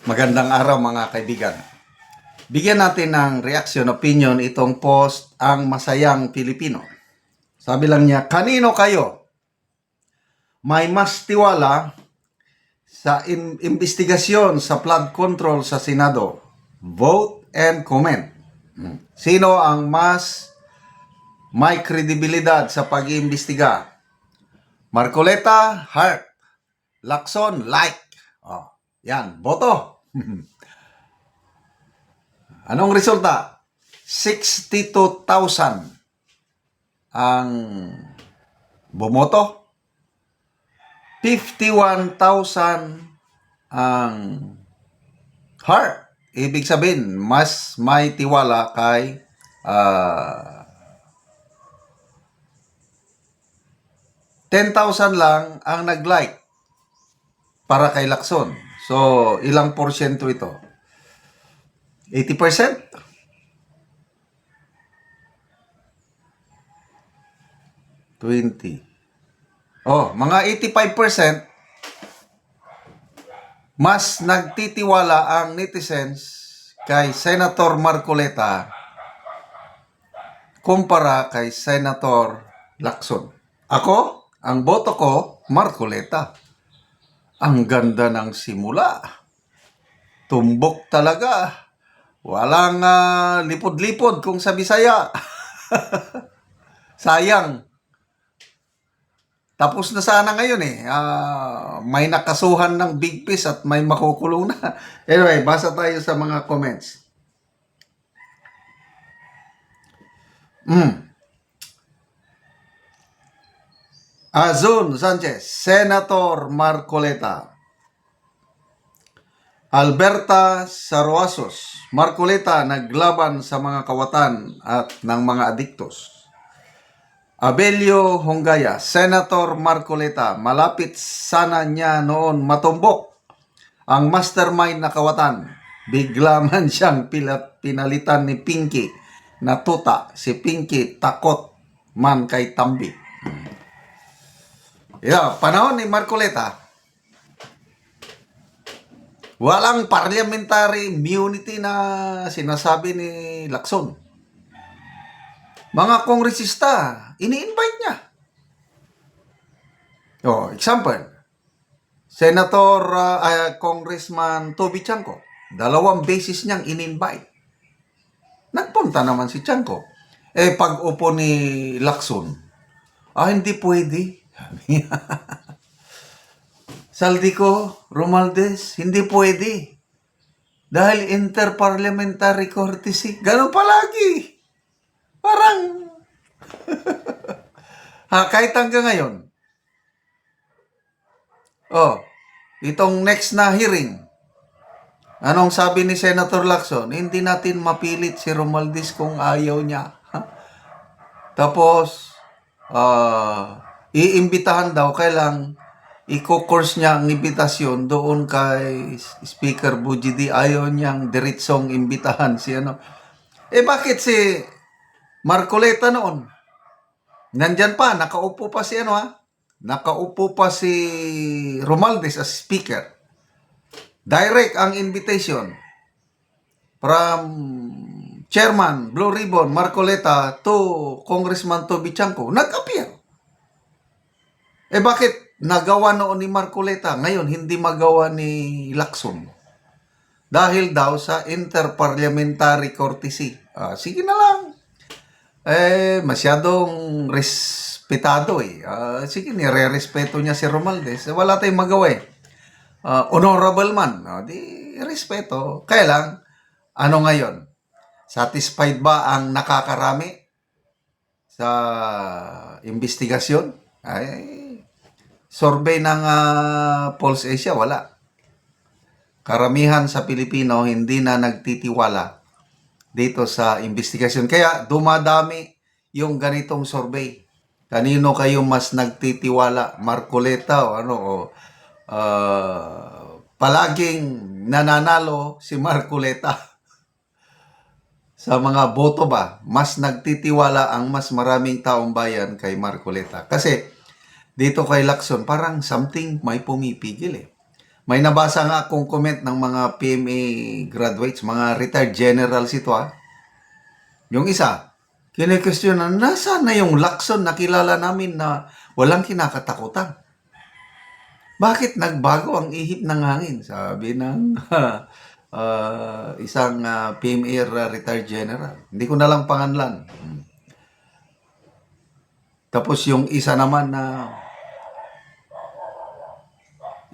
Magandang araw mga kaibigan. Bigyan natin ng reaction, opinion itong post ang Masayang Pilipino. Sabi lang niya, kanino kayo may mas tiwala sa investigasyon sa flood control sa Senado? Vote and comment. Sino ang mas may kredibilidad sa pag-iimbestiga? Marcoleta, heart. Lacson, like. Oh, yan, boto. Anong resulta? 62,000 ang bumoto. 51,000 ang heart. Ibig sabihin, mas may tiwala kay 10,000 lang ang nag-like para kay Lacson. So, ilang porsyento ito? 80%? 20. Oh, mga 85% mas nagtitiwala ang netizens kay Senator Marcoleta kumpara kay Senator Lacson. Ako, ang boto ko, Marcoleta. Ang ganda ng simula. Tumbok talaga. Walang lipod-lipod kung sa Bisaya. Sayang. Tapos na sana ngayon eh. May nakasuhan ng big fish at may makukulong na. Anyway, basa tayo sa mga comments. Azun Sanchez, Senator Marcoleta. Alberta Saruasos, Marcoleta naglaban sa mga kawatan at ng mga adiktos. Abelio Hongaya, Senator Marcoleta, malapit sana niya noon matumbok ang mastermind na kawatan. Bigla man siyang pinalitan ni Pinky na tuta. Si Pinky takot man kay Tambi. Panahon ni Marcoleta, walang parliamentary immunity na sinasabi ni Lacson. Mga kongresista, ini-invite niya. Example, Senator Congressman Toby Chanco, 2 beses niyang in-invite. Nagpunta naman si Chanco. Pag upo ni Lacson, hindi pwede. Saldico, Romualdez, hindi pwede. Dahil interparliamentary courtesy. Ganun palagi. Parang, kahit hanggang ngayon. Itong next na hearing, anong sabi ni Senator Lacson? Hindi natin mapilit si Romualdez kung ayaw niya. Tapos, iimbitahan daw, kailang i-course niya ang imbitasyon doon kay Speaker Bujidi. Ayaw niyang diretsong imbitahan si ano. Bakit si Marcoleta noon? Nandyan pa, nakaupo pa si Nakaupo pa si Romualdez as speaker. Direct ang invitation from Chairman Blue Ribbon Marcoleta to Congressman Toby Chanco. Nag-appear. Bakit nagawa noon ni Marcoleta, ngayon hindi magawa ni Lacson? Dahil daw sa interparliamentary courtesy. Sige na lang. Masyadong respetado sige, nire-respeto niya si Romualdez. Wala tayong magawa honorable man. Di respeto. Kaya lang, ano ngayon? Satisfied ba ang nakakarami sa investigasyon? Survey ng Pulse Asia, wala. Karamihan sa Pilipino hindi na nagtitiwala dito sa investigasyon. Kaya dumadami yung ganitong survey. Kanino kayo mas nagtitiwala? Marcoleta o palaging nananalo si Marcoleta. Sa mga boto ba, mas nagtitiwala ang mas maraming taong bayan kay Marcoleta. Kasi dito kay Lacson, parang something may pumipigil May nabasa nga akong comment ng mga PMA graduates, mga retired generals ito Yung isa, kine-questionan, nasaan na yung Lacson na kilala namin na walang kinakatakutan? Bakit nagbago ang ihip ng hangin? Sabi ng isang PMA retired general. Hindi ko na lang panganlan. Tapos yung isa naman na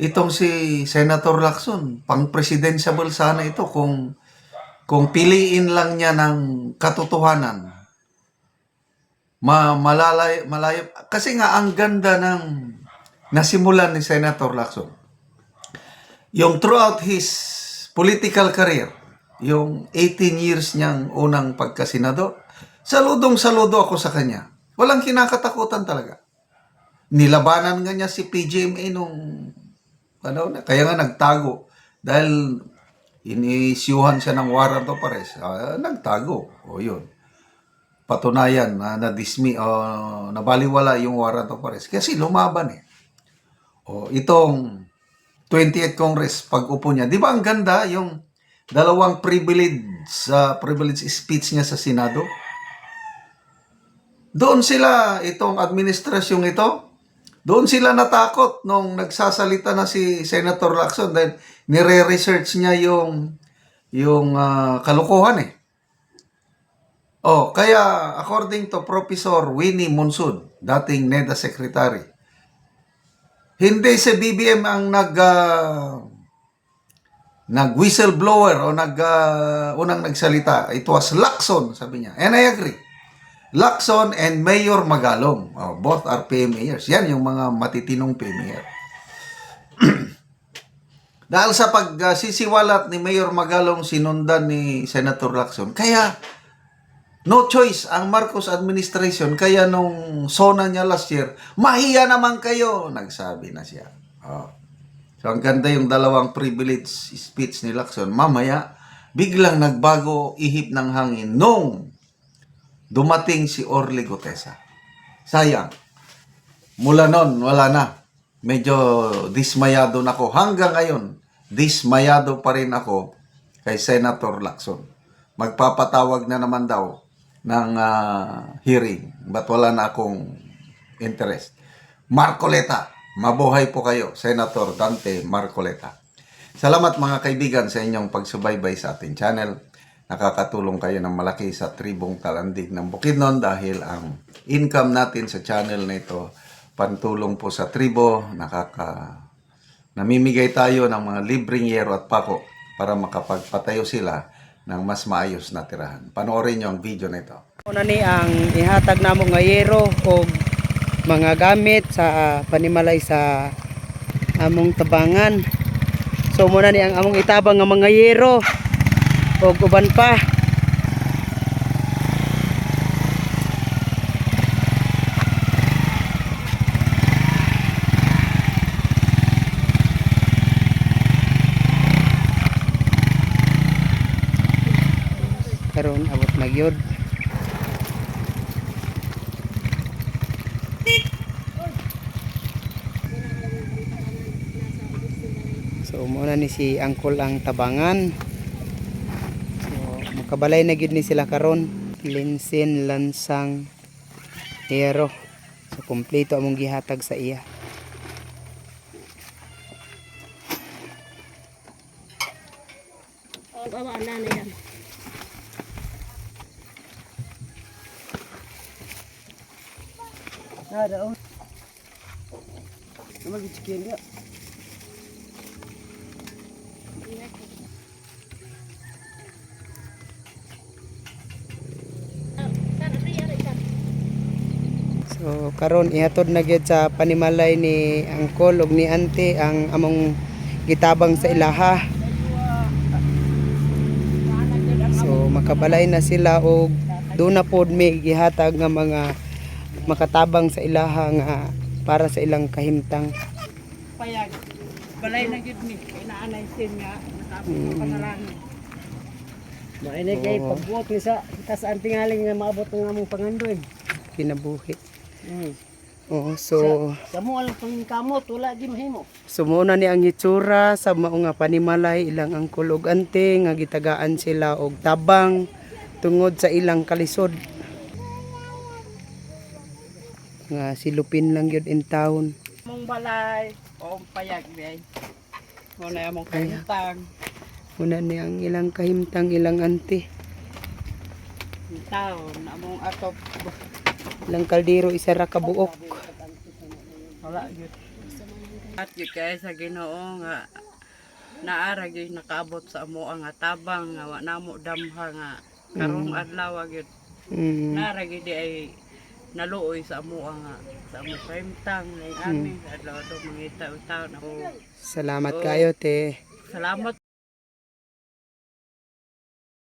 itong si Senator Lacson, pang-presidential sana ito kung piliin lang niya ng katotohanan. Malayo. Kasi nga ang ganda ng nasimulan ni Senator Lacson. Yung throughout his political career, yung 18 years niyang unang pagkasenador, saludong-saludo ako sa kanya. Walang kinakatakutan talaga. Nilabanan nga niya si PGMA nung kaya nga nagtago dahil inisyuhan siya ng warrant of arrest. Nagtago. O yun. Patunayan na nabaliwala yung warrant of arrest kasi lumaban itong 20th Congress pag-upo niya. Di ba ang ganda yung dalawang privilege speech niya sa Senado? Doon sila, itong administrasyong ito, doon sila natakot nung nagsasalita na si Senator Lacson dahil nire-research niya yung kalokohan kaya according to Professor Winnie Monson, dating NEDA Secretary, hindi si BBM ang nag-whistleblower o unang nagsalita. It was Lacson, sabi niya. And I agree. Lacson and Mayor Magalong. Both are PMAers. Yan yung mga matitinong PMAer. Dahil sa pagsisiwalat ni Mayor Magalong, sinundan ni Senator Lacson. Kaya, no choice ang Marcos administration. Kaya nung SONA niya last year, mahiya naman kayo, nagsabi na siya. So, ang ganda yung dalawang privilege speech ni Lacson. Mamaya, biglang nagbago ihip ng hangin nung dumating si Orly Gutesa. Sayang. Mula nun, wala na. Medyo dismayado na ako. Hanggang ngayon, dismayado pa rin ako kay Senator Lacson. Magpapatawag na naman daw ng hearing. But wala na akong interest. Marcoleta. Mabuhay po kayo, Senator Dante Marcoleta. Salamat mga kaibigan sa inyong pagsubaybay sa ating channel. Nakakatulong kayo ng malaki sa tribong Talandig ng Bukidnon dahil ang income natin sa channel na ito, pantulong po sa tribo, namimigay tayo ng mga libreng yero at pako para makapagpatayo sila ng mas maayos na tirahan. Panoorin nyo ang video na ito. Una ni ang ihatag namo nga yero o mga gamit sa panimalay sa among tabangan. So muna ni ang among itabang nga mga yero o uban pa. Karon abot magyod. So muna ni si Angkol ang tabangan. Kabalay na gid ni sila karon, linsin, lansang, hero. So kompleto among gihatag sa iya. Bawa na yan. Ada oh. Naman gichikin dia. So karon ihatod na gyud sa panimalay ni Angkol ug ni Ante ang among gitabang sa ilaha. So makabalay na sila og doon na pod may gihatag nga mga makatabang sa ilaha nga para sa ilang kahimtang. Payag. Balay na gyud ni kay naanay sin nga natapos panarani. Maini kay pagbuot ni sa tas antingaling nga maabot ng among pangandoy. Kinabuhi. Oh, so Kamo alang pangkamot wala di mahimo. sumuna ni ang itsura sa mao nga panimalay ilang ang kulog ante nga gitagaan sila og tabang tungod sa ilang kalisod. Nga silupin lang yun in town. Mong balay o payag biyay. Mo na among kahintang. Muna ni ang ilang kahimtang ilang ante. Taon among atop Ilang kaldero isa ra ka buok. wala gyud. At gyud kay sa Ginoo nga naara gyud nakaabot sa amo ang tabang nga wa namo damha nga karong adlaw gyud. Mm. Naara gyud di ay naluoy sa amo nga sa amo kahimtang nay ani sa adlaw do mangita taon ako. Salamat kayo te. Salamat